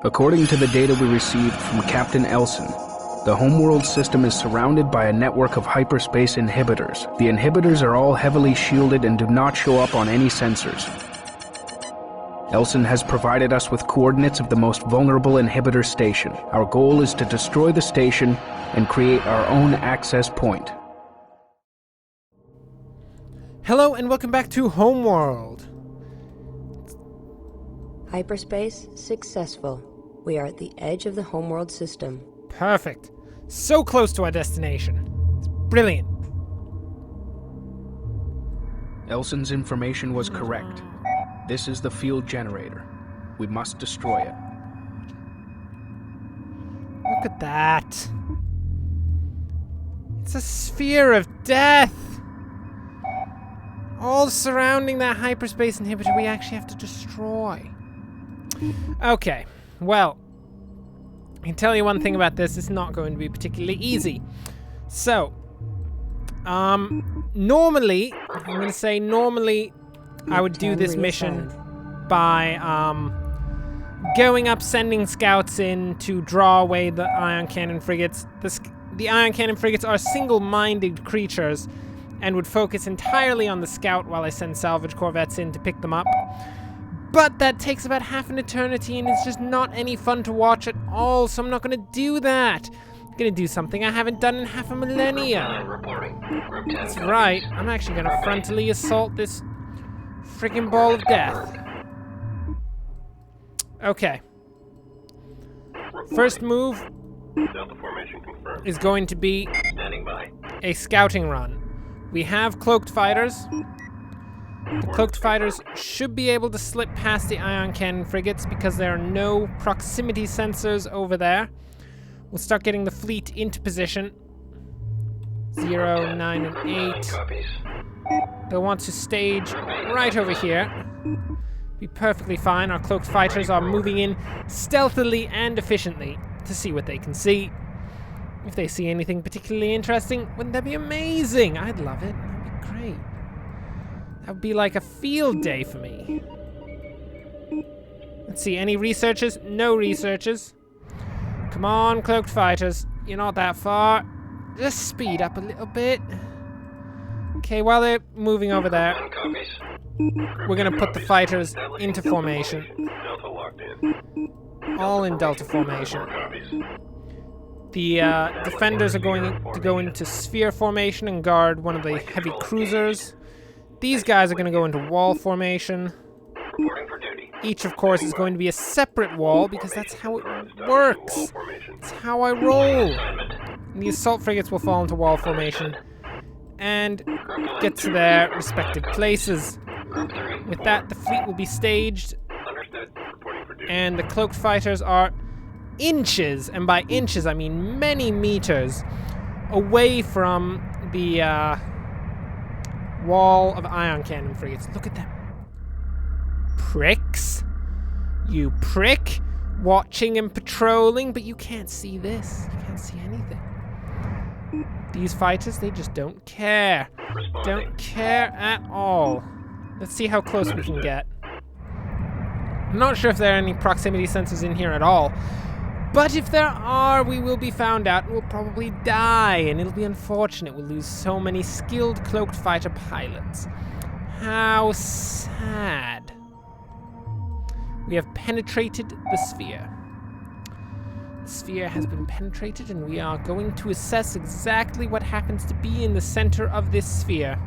According to the data we received from Captain Elson, the Homeworld system is surrounded by a network of hyperspace inhibitors. The inhibitors are all heavily shielded and do not show up on any sensors. Elson has provided us with coordinates of the most vulnerable inhibitor station. Our goal is to destroy the station and create our own access point. Hello and welcome back to Homeworld. Hyperspace successful. We are at the edge of the Homeworld system. Perfect. So close to our destination. It's brilliant. Elson's information was correct. This is the field generator. We must destroy it. Look at that. It's a sphere of death. All surrounding that hyperspace inhibitor we actually have to destroy. Okay, well, I can tell you one thing about this. It's not going to be particularly easy. So, normally, I would do this mission by, going up, sending scouts in to draw away the ion cannon frigates. The ion cannon frigates are single-minded creatures and would focus entirely on the scout while I send salvage corvettes in to pick them up. But that takes about half an eternity and it's just not any fun to watch at all, so I'm not going to do that. I'm going to do something I haven't done in half a millennia. That's right, I'm actually going to frontally assault this freaking ball of death. Okay. First move is going to be a scouting run. We have cloaked fighters. The cloaked fighters should be able to slip past the ion cannon frigates because there are no proximity sensors over there. We'll start getting the fleet into position. 0, 9, and 8. They'll want to stage right over here. Be perfectly fine. Our cloaked fighters are moving in stealthily and efficiently to see what they can see. If they see anything particularly interesting, wouldn't that be amazing? I'd love it. That'd be great. That would be like a field day for me. Let's see, any researchers? No researchers. Come on, cloaked fighters. You're not that far. Just speed up a little bit. Okay, while they're moving over there, we're going to put the fighters into formation. All in Delta formation. The defenders are going to go into sphere formation and guard one of the heavy cruisers. These guys are going to go into wall formation. Each, of course, is going to be a separate wall because that's how it works. It's how I roll. And the assault frigates will fall into wall formation and get to their respective places. With that, the fleet will be staged, and the cloaked fighters are inches, and by inches I mean many meters, away from the wall of ion cannon frigates. Look at them. Pricks. You prick. Watching and patrolling, but you can't see this. You can't see anything. These fighters, they just don't care. Don't care at all. Let's see how close we can get. I'm not sure if there are any proximity sensors in here at all. But if there are, we will be found out and we'll probably die, and it'll be unfortunate. We'll lose so many skilled cloaked fighter pilots. How sad. We have penetrated the sphere. The sphere has been penetrated, and we are going to assess exactly what happens to be in the center of this sphere.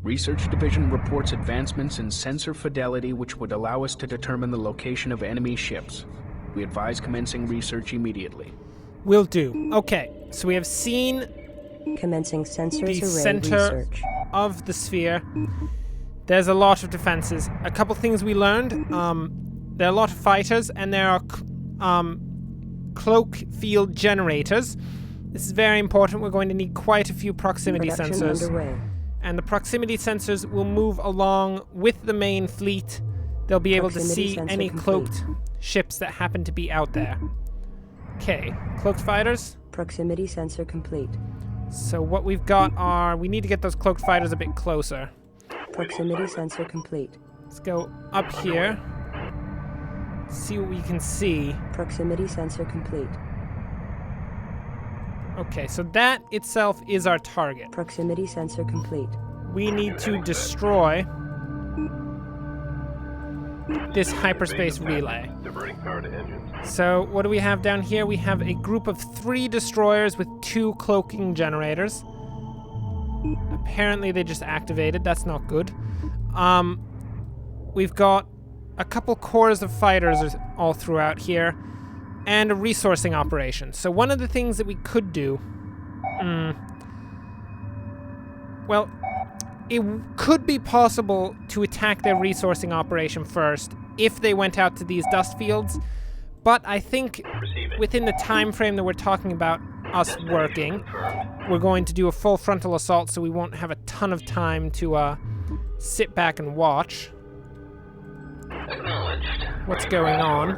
Research Division reports advancements in sensor fidelity which would allow us to determine the location of enemy ships. We advise commencing research immediately. Will do. Okay, so we have seen Commencing sensors the array center research. of the sphere. There's a lot of defenses. A couple things we learned. There are a lot of fighters, and there are cloak field generators. This is very important. We're going to need quite a few proximity Production sensors. underway. And the proximity sensors will move along with the main fleet. They'll be able to Proximity see sensor any complete. cloaked ships that happen to be out there. Okay, cloaked fighters. Proximity sensor complete. So what we've got are... We need to get those cloaked fighters a bit closer. Proximity sensor complete. Let's go up here. See what we can see. Proximity sensor complete. Okay, so that itself is our target. Proximity sensor complete. We need to destroy this hyperspace relay. Diverting power to engines. So what do we have down here? We have a group of 3 destroyers with 2 cloaking generators. Apparently they just activated. That's not good. We've got a couple cores of fighters all throughout here, and a resourcing operation. So one of the things that we could do... well, it could be possible to attack their resourcing operation first if they went out to these dust fields, but I think within the time frame that we're talking about us working, we're going to do a full frontal assault, so we won't have a ton of time to sit back and watch what's going on.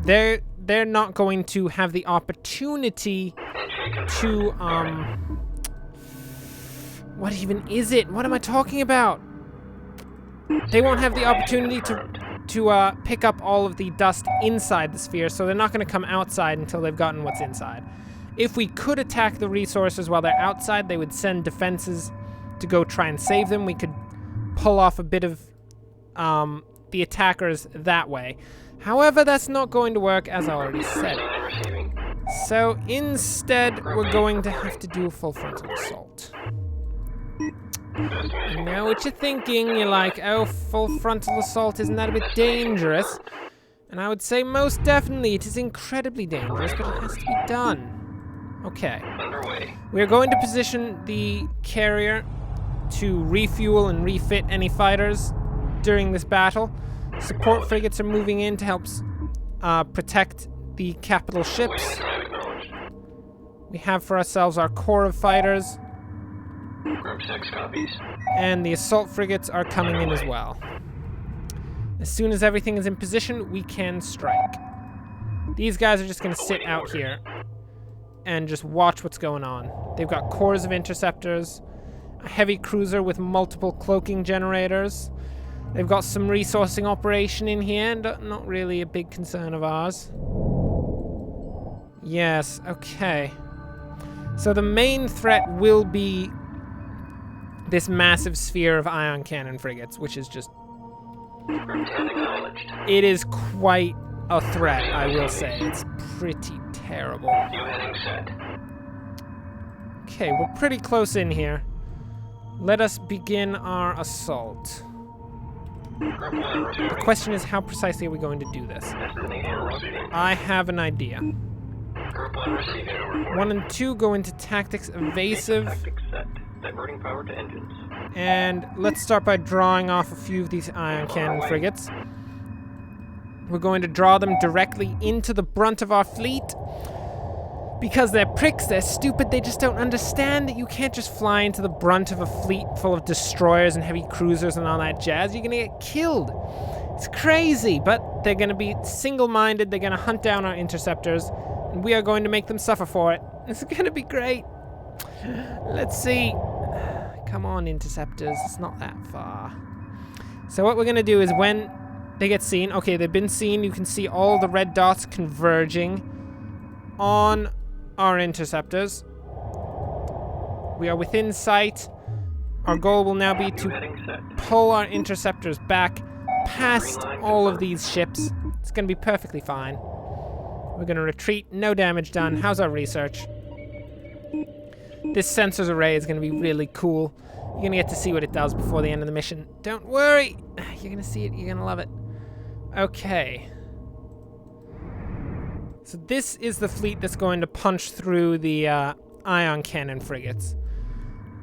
They're not going to have the opportunity to what even is it? What am I talking about? They won't have the opportunity to pick up all of the dust inside the sphere, so they're not going to come outside until they've gotten what's inside. If we could attack the resources while they're outside, they would send defenses to go try and save them. We could pull off a bit of the attackers that way. However, that's not going to work, as I already said. So instead, we're going to have to do a full frontal assault. I know what you're thinking. You're like, oh, full frontal assault, isn't that a bit dangerous? And I would say most definitely it is incredibly dangerous, but it has to be done. Okay. We're going to position the carrier to refuel and refit any fighters during this battle. Support frigates are moving in to help protect the capital ships. We have for ourselves our core of fighters. Group 6 copies. And the assault frigates are coming in as well. As soon as everything is in position, we can strike. These guys are just going to sit out here and just watch what's going on. They've got cores of interceptors, a heavy cruiser with multiple cloaking generators. They've got some resourcing operation in here, and not really a big concern of ours. Yes, okay. So the main threat will be this massive sphere of ion cannon frigates, which is just... It is quite a threat, I will say. It's pretty terrible. Okay, we're pretty close in here. Let us begin our assault. The question is, how precisely are we going to do this? I have an idea. 1 and 2 go into tactics evasive. Diverting power to engines. And let's start by drawing off a few of these ion cannon frigates. We're going to draw them directly into the brunt of our fleet. Because they're pricks, they're stupid, they just don't understand that you can't just fly into the brunt of a fleet full of destroyers and heavy cruisers and all that jazz. You're gonna get killed. It's crazy, but they're gonna be single-minded, they're gonna hunt down our interceptors, and we are going to make them suffer for it. It's gonna be great. Let's see. Come on, interceptors, it's not that far. So what we're gonna do is when they get seen, okay, they've been seen, you can see all the red dots converging on our interceptors. We are within sight. Our goal will now be to pull our interceptors back past all of these ships. It's going to be perfectly fine. We're going to retreat, no damage done. How's our research? This sensors array is going to be really cool. You're going to get to see what it does before the end of the mission. Don't worry. You're going to see it. You're going to love it. Okay. So this is the fleet that's going to punch through the ion cannon frigates.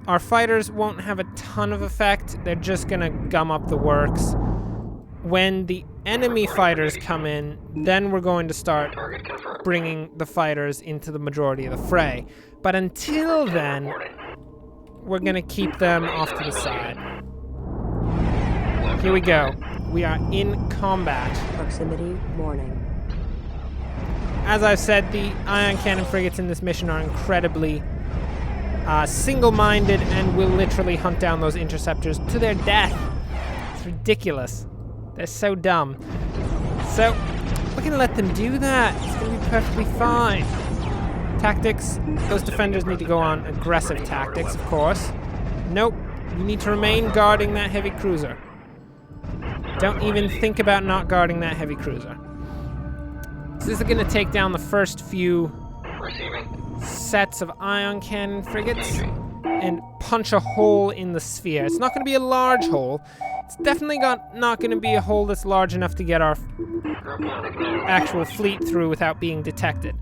Our fighters won't have a ton of effect. They're just going to gum up the works. When the enemy fighters come in, then we're going to start bringing the fighters into the majority of the fray. But until then, we're going to keep them off to the side. Here we go. We are in combat. Proximity warning. As I've said, the ion cannon frigates in this mission are incredibly single-minded and will literally hunt down those interceptors to their death. It's ridiculous. They're so dumb. So, we're going to let them do that. It's going to be perfectly fine. Tactics. Those defenders need to go on aggressive tactics, of course. Nope. You need to remain guarding that heavy cruiser. Don't even think about not guarding that heavy cruiser. So this is going to take down the first few sets of ion cannon frigates and punch a hole in the sphere. It's not going to be a large hole. It's definitely not going to be a hole that's large enough to get our actual fleet through without being detected.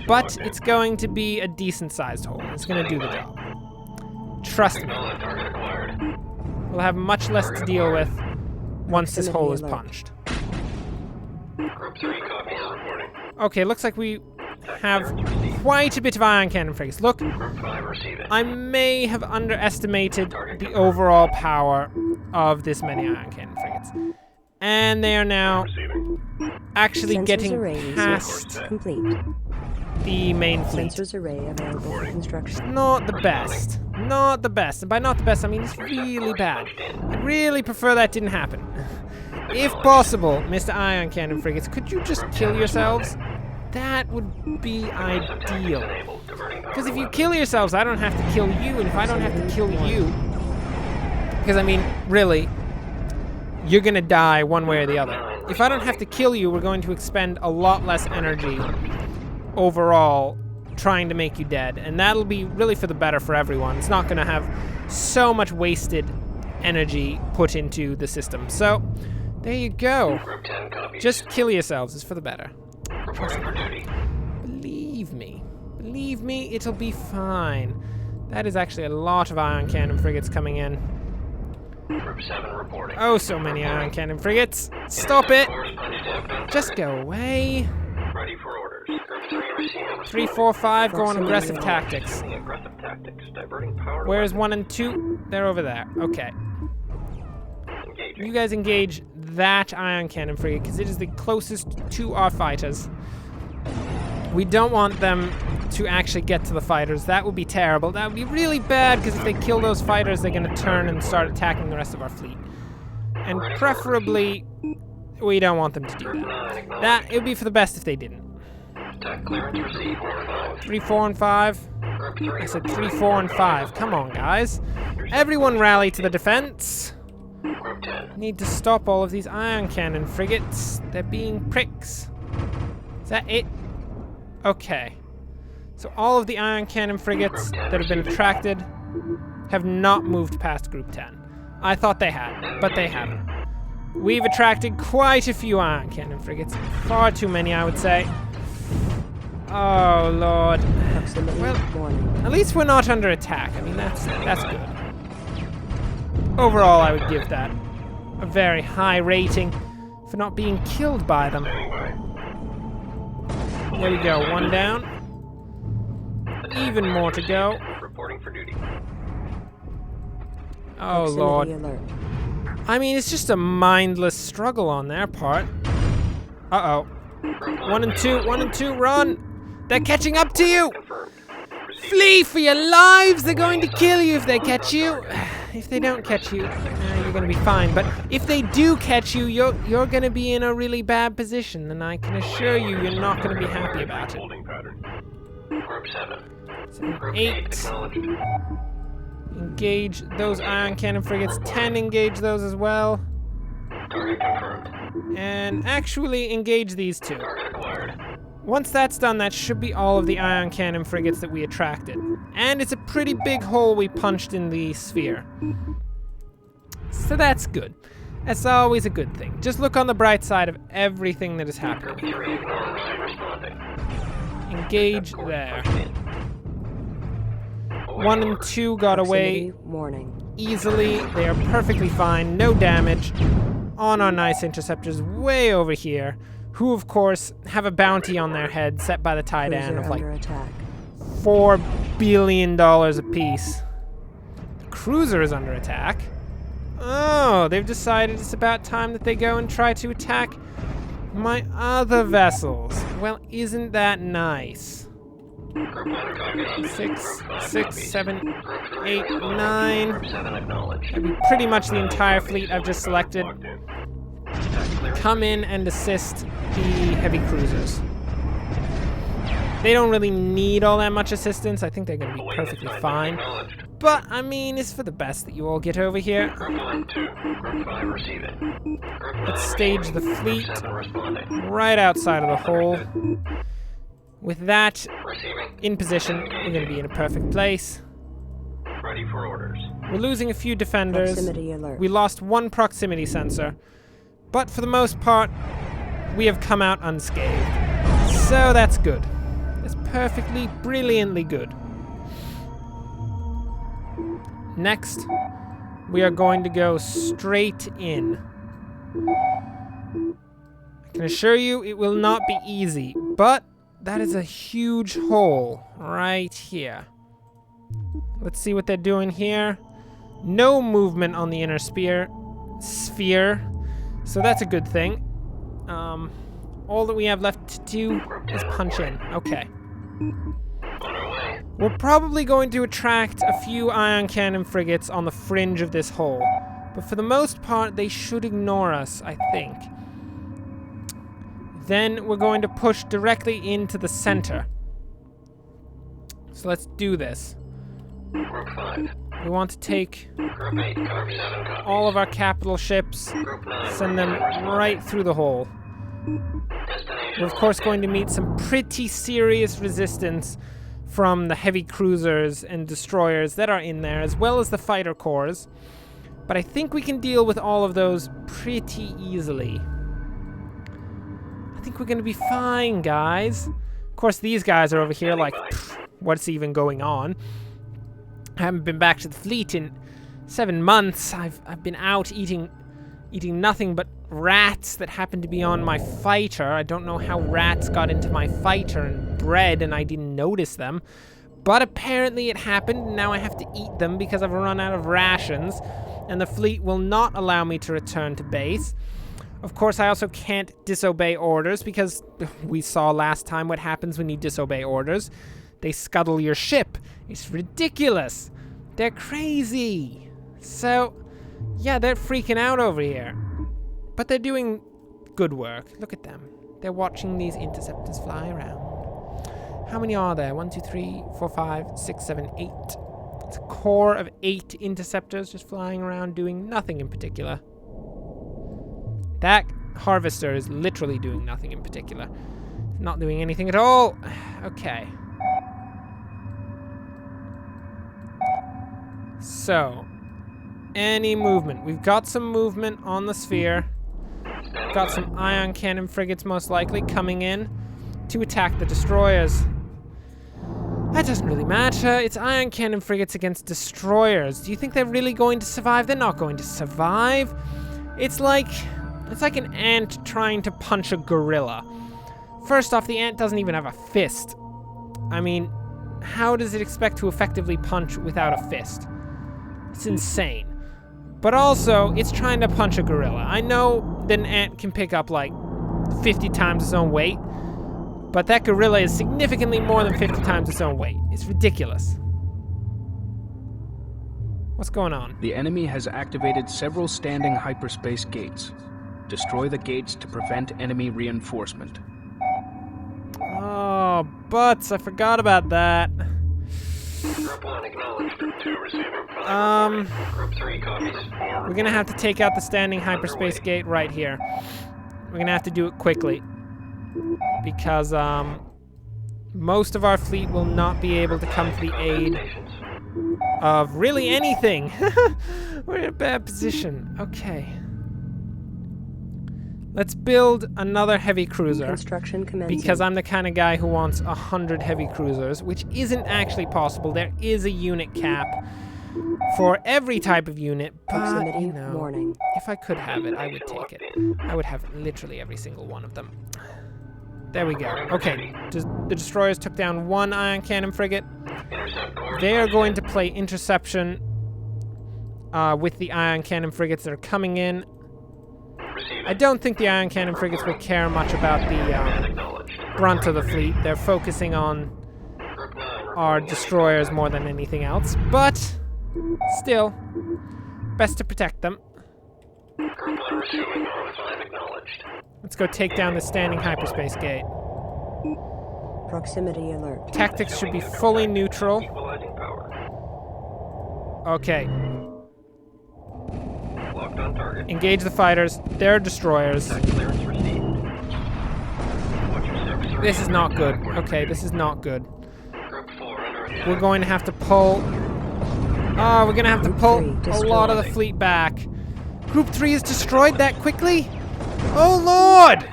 But it's going to be a decent-sized hole. It's going to do the job. Trust me. We'll have much less to deal with once this hole is punched. Okay, looks like we have quite a bit of ion cannon frigates. Look, I may have underestimated the overall power of this many ion cannon frigates. And they are now actually getting past the main fleet. Sensors array available for construction. Not the best. Not the best. And by not the best, I mean it's really bad. I'd really prefer that didn't happen. If possible, Mr. Ion Cannon Frigates, could you just kill yourselves? That would be ideal. Because if you kill yourselves, I don't have to kill you, and if I don't have to kill you... Because, I mean, really, you're gonna die one way or the other. If I don't have to kill you, we're going to expend a lot less energy overall trying to make you dead. And that'll be really for the better for everyone. It's not gonna have so much wasted energy put into the system. So... there you go. Just kill yourselves. It's for the better. Believe me. Believe me, it'll be fine. That is actually a lot of ion cannon frigates coming in. Oh, so many ion cannon frigates. Stop it. Just go away. 3, 4, 5, go on aggressive tactics. Where's 1 and 2? They're over there. Okay. You guys engage that ion cannon frigate because it is the closest to our fighters. We don't want them to actually get to the fighters. That would be terrible. That would be really bad because if they kill those fighters, they're going to turn and start attacking the rest of our fleet. And preferably, we don't want them to do that. It would be for the best if they didn't. 3, 4, and 5. I said 3, 4, and 5. Come on, guys. Everyone rally to the defense. Need to stop all of these ion cannon frigates. They're being pricks. Is that it? Okay. So all of the ion cannon frigates that have been attracted have not moved past Group 10. I thought they had, but they haven't. We've attracted quite a few ion cannon frigates. Far too many, I would say. Oh, Lord. Well, at least we're not under attack. I mean, that's good. Overall, I would give that a very high rating for not being killed by them. There we go, 1 down. Even more to go. Oh, Lord. I mean, it's just a mindless struggle on their part. Uh-oh. 1 and 2, 1 and 2, run! They're catching up to you! Flee for your lives! They're going to kill you if they catch you. If they don't catch you, you're going to be fine. But if they do catch you, you're going to be in a really bad position, and I can assure you, you're not going to be happy about it. 7, 8. Engage those ion cannon frigates. 10, engage those as well. And actually engage these 2. Once that's done, that should be all of the ion cannon frigates that we attracted. And it's a pretty big hole we punched in the sphere. So that's good. That's always a good thing. Just look on the bright side of everything that is happening. Engage there. 1 and 2 got away easily. They are perfectly fine. No damage on our nice interceptors way over here, who of course have a bounty on their head set by the Taiidani of like $4 billion apiece. The cruiser is under attack. Oh, they've decided it's about time that they go and try to attack my other vessels. Well, isn't that nice? 6, 7, 8, 9. Pretty much the entire fleet I've just selected. Come in and assist the heavy cruisers. They don't really need all that much assistance. I think they're going to be perfectly fine. But, I mean, it's for the best that you all get over here. Let's stage the fleet right outside of the hole. With that in position, we're going to be in a perfect place. Ready for orders. We're losing a few defenders. Proximity alert. We lost 1 proximity sensor. But for the most part, we have come out unscathed. So that's good. That's perfectly, brilliantly good. Next, we are going to go straight in. I can assure you it will not be easy, but that is a huge hole right here. Let's see what they're doing here. No movement on the inner sphere, so that's a good thing. All that we have left to do is punch in. Okay. We're probably going to attract a few ion cannon frigates on the fringe of this hole, but for the most part, they should ignore us, I think. Then we're going to push directly into the center. So let's do this. We want to take all of our capital ships, send them right through the hole. We're of course going to meet some pretty serious resistance from the heavy cruisers and destroyers that are in there, as well as the fighter cores. But I think we can deal with all of those pretty easily. I think we're going to be fine, guys. Of course, these guys are over here like, what's even going on? I haven't been back to the fleet in 7 months. I've been out eating nothing but rats that happened to be on my fighter. I don't know how rats got into my fighter and bread and I didn't notice them. But apparently it happened, and now I have to eat them because I've run out of rations, and the fleet will not allow me to return to base. Of course, I also can't disobey orders because we saw last time what happens when you disobey orders. They scuttle your ship. It's ridiculous. They're crazy. So, yeah, they're freaking out over here. But they're doing good work. Look at them. They're watching these interceptors fly around. How many are there? 1, 2, 3, 4, 5, 6, 7, 8. It's a core of 8 interceptors just flying around doing nothing in particular. That harvester is literally doing nothing in particular. Not doing anything at all. Okay. So, any movement. We've got some movement on the sphere. We've got some ion cannon frigates most likely coming in to attack the destroyers. That doesn't really matter. It's ion cannon frigates against destroyers. Do you think they're really going to survive? They're not going to survive. It's like an ant trying to punch a gorilla. First off, the ant doesn't even have a fist. I mean, how does it expect to effectively punch without a fist? It's insane. But also, it's trying to punch a gorilla. I know that an ant can pick up like 50 times its own weight, but that gorilla is significantly more than 50 times its own weight. It's ridiculous. What's going on? The enemy has activated several standing hyperspace gates. Destroy the gates to prevent enemy reinforcement. Oh, butts, I forgot about that. Group 1 acknowledged. 2 receiving. Group 3 copies. We're gonna have to take out the standing hyperspace gate right here. We're gonna have to do it quickly. Because most of our fleet will not be able to come to the aid of really anything. We're in a bad position. Okay. Let's build another heavy cruiser. Construction commencing. Because I'm the kind of guy who wants 100 heavy cruisers, which isn't actually possible. There is a unit cap for every type of unit, but, Proximity you know, warning. if I could have it, I would take it. I would have literally every single one of them. There we go. Okay, the destroyers took down one ion cannon frigate. They are going to play interception with the ion cannon frigates that are coming in. I don't think the ion cannon frigates will care much about the brunt of the fleet. They're focusing on our destroyers more than anything else, but still, best to protect them. Let's go take down the standing hyperspace gate. Proximity alert. Tactics should be fully neutral. Okay. Engage the fighters. They're destroyers. This is not good. Okay, this is not good. We're going to have to pull... Oh, we're going to have to pull a lot of the fleet back. Group 3 is destroyed that quickly? Oh, Lord!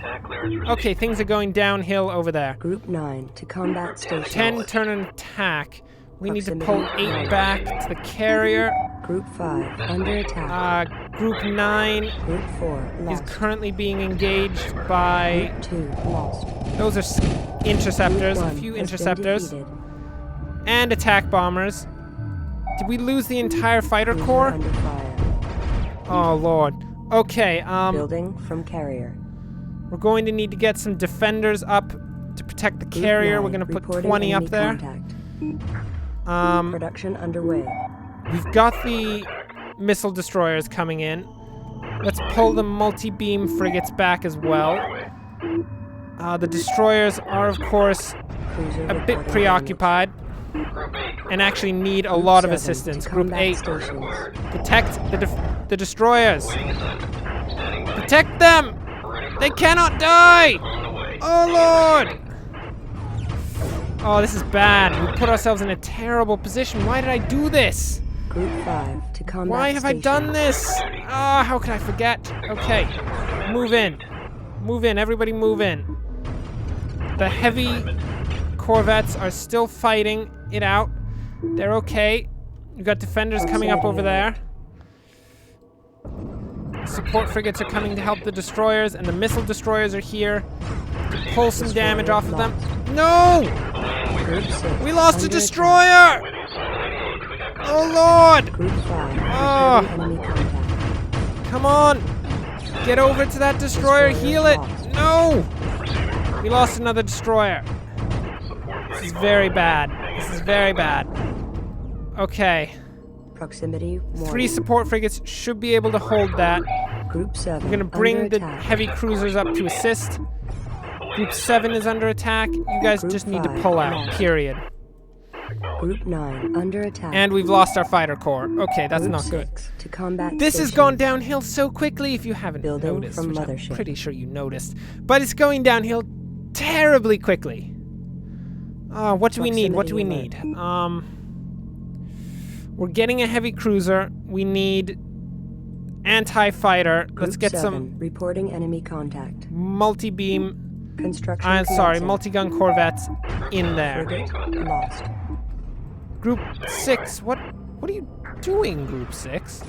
Okay, things are going downhill over there. Group 9 to combat station. 10 turn and attack. We need to pull 8 back to the carrier. Group 5 under attack. Group 9 Group 4 is lost. currently being engaged by... Group 2 lost. Those are interceptors, Group a 1 few has been interceptors, defeated. and attack bombers. Did we lose the entire fighter Cruiser corps? under fire. Oh, Lord. Okay, Building from carrier. we're going to need to get some defenders up to protect the Group carrier. 9 We're going to put reporting 20 up enemy there. Contact. Production underway. We've got the missile destroyers coming in. Let's pull the multi-beam frigates back as well. The destroyers are, of course, Cruiser a bit reporting preoccupied and actually need a lot of assistance. Group 8, stations. protect the destroyers. Protect them! They cannot die! Oh, Lord! Oh, this is bad. We put ourselves in a terrible position. Why did I do this? Group 5 to combat Why have I done this? Ah, how could I forget? Okay, move in. Move in, everybody move in. The heavy corvettes are still fighting it out. They're okay. We've got defenders coming up over there. Support frigates are coming to help the destroyers, and the missile destroyers are here to pull some damage off of them. No! We lost a destroyer! Oh, Lord! Group 5 Oh. enemy contact. Come on! Get over to that destroyer, heal it! No! We lost another destroyer. This is very bad. This is very bad. Okay. Proximity warning. 3 support frigates should be able to hold that. Group 7 We're gonna bring under the attack. heavy cruisers up to assist. Group 7 is under attack. You guys Group just need to 5 pull out, lost. period. Group 9 under attack. And we've lost our fighter corps. Okay, that's Group not good. 6 to combat This has stations. gone downhill so quickly if you haven't Building noticed, from which I'm mothership. pretty sure you noticed. But it's going downhill terribly quickly. What do we need? What do we need? Proximity We're getting a heavy cruiser. We need anti-fighter. Let's Group get 7 some reporting enemy contact. multi-beam, Construction sorry, commencing. multi-gun corvettes in there. Frigate lost. Group 6, what are you doing, Group 6?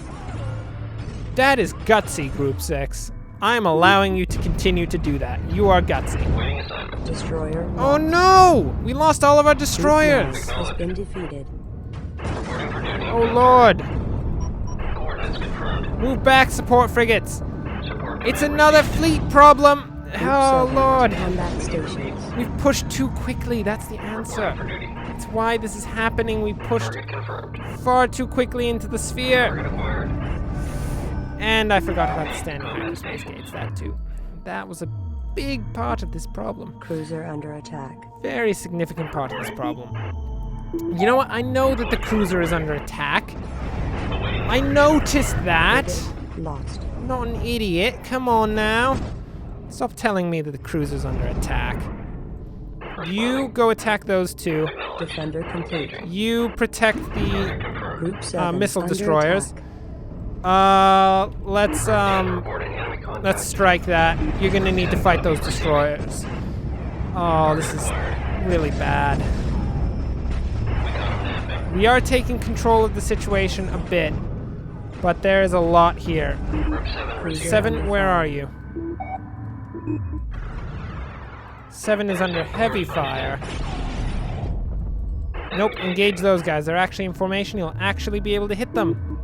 That is gutsy, Group 6. I'm allowing you to continue to do that. You are gutsy. Destroyer Oh lost. no! We lost all of our Group 9 destroyers! has been defeated. Oh Lord! Move back, support frigates! It's another fleet problem! Group Oh 7 Lord! to combat stations. We've pushed too quickly, that's the answer. That's why this is happening. We pushed far too quickly into the sphere. And I forgot about the standing hyperspace gates, that too. That was a big part of this problem. Cruiser under attack. Very significant part of this problem. You know what? I know that the cruiser is under attack. I noticed that. Frigate lost. I'm not an idiot. Come on now. Stop telling me that the cruiser's under attack. You go attack those two. Defender complete. You protect the Group 7 missile under destroyers. attack. Let's strike that. You're gonna need to fight those destroyers. Oh, this is really bad. We are taking control of the situation a bit, but there is a lot here. 7, where are you? 7 is under heavy fire. Nope, engage those guys. They're actually in formation. You'll actually be able to hit them.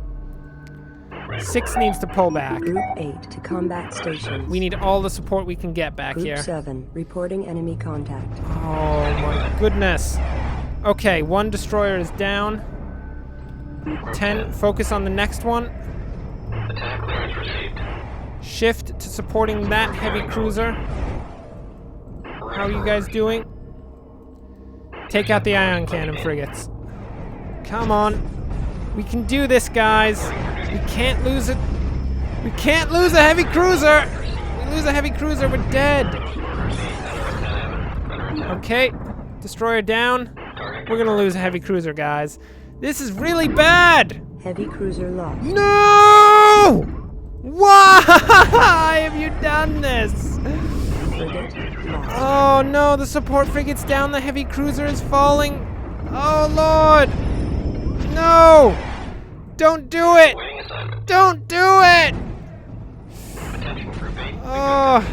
6 needs to pull back. Group 8 to combat stations. We need all the support we can get back Group here. 7 reporting enemy contact. Oh my goodness. Okay, 1 destroyer is down. 10, focus on the next one. Attack clearance received. Shift to supporting that heavy cruiser. How are you guys doing? Take out the ion cannon frigates. Come on. We can do this, guys. We can't lose it. We can't lose a heavy cruiser. We lose a heavy cruiser, we're dead. Okay, destroyer down. We're gonna lose a heavy cruiser, guys. This is really bad. Heavy cruiser lost. No! Why have you done this? Frigate lost. Oh no, the support frigate's down, the heavy cruiser is falling. Oh lord! No! Don't do it! Waiting assignment. Don't do it! Attention Group 8. Oh.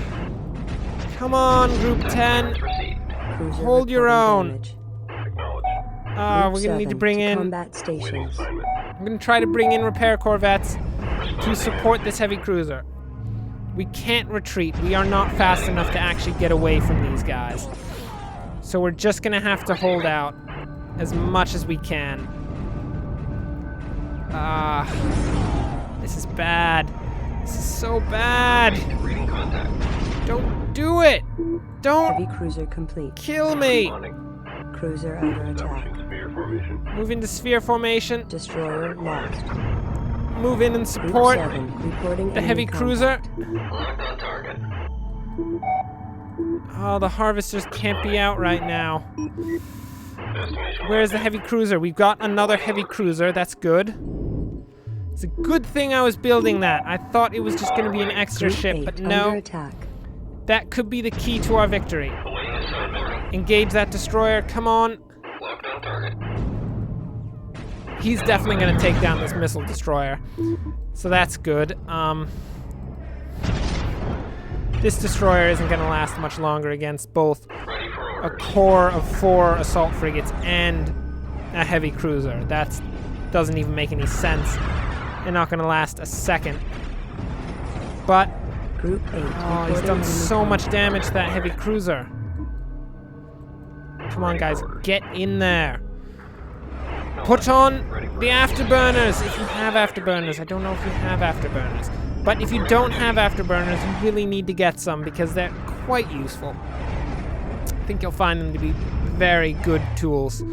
Come on, Group 10. Received. Cruiser Hold your reporting own. Acknowledged. damage. We're gonna need to bring in. combat stations. Assignment. I'm gonna try to bring in repair corvettes to support this heavy cruiser. We can't retreat. We are not fast enough to actually get away from these guys. So we're just gonna have to hold out as much as we can. This is bad. This is so bad. Reading contact. Don't do it. Don't Heavy cruiser complete. kill me. Responding. Cruiser under attack. Sphere formation. Move into sphere formation. Destroyer lost. Move in and Group support 7 reporting the enemy heavy cruiser. contact. Locked on target. Oh, the harvesters can't be out right now. Destination. Where's the heavy cruiser? We've got another heavy cruiser. That's good. It's a good thing I was building that. I thought it was just going to be an extra Group ship, 8 but under no. attack. That could be the key to our victory. Awaiting assignment. Engage that destroyer. Come on. Locked on target. He's definitely going to take down this missile destroyer. So that's good. This destroyer isn't going to last much longer against both Ready for a orders. core of 4 assault frigates and a heavy cruiser. That doesn't even make any sense. They're not going to last a second. But, Group 8 oh, he's reporting done enemy so much contact. damage to that heavy cruiser. Come on, guys, get in there. Put on the afterburners if you have afterburners. I don't know if you have afterburners. But if you don't have afterburners, you really need to get some because they're quite useful. I think you'll find them to be very good tools.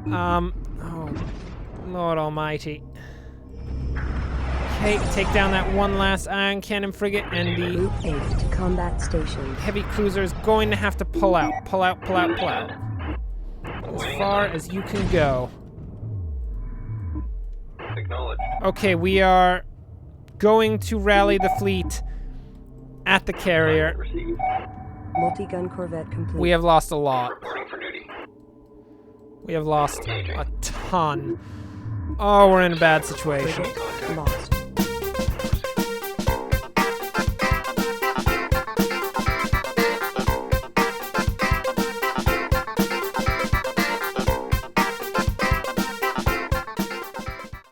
Oh, Lord almighty. Okay, take down that one last ion cannon frigate, and the Group 8 to combat stations. heavy cruiser is going to have to pull out. Pull out, pull out, pull out. As far as you can go. Acknowledged. Okay, we are going to rally the fleet at the carrier. Received. Multi-gun corvette complete. We have lost a lot. Reporting for duty. We have lost a ton. Oh, we're in a bad situation. Frigate lost.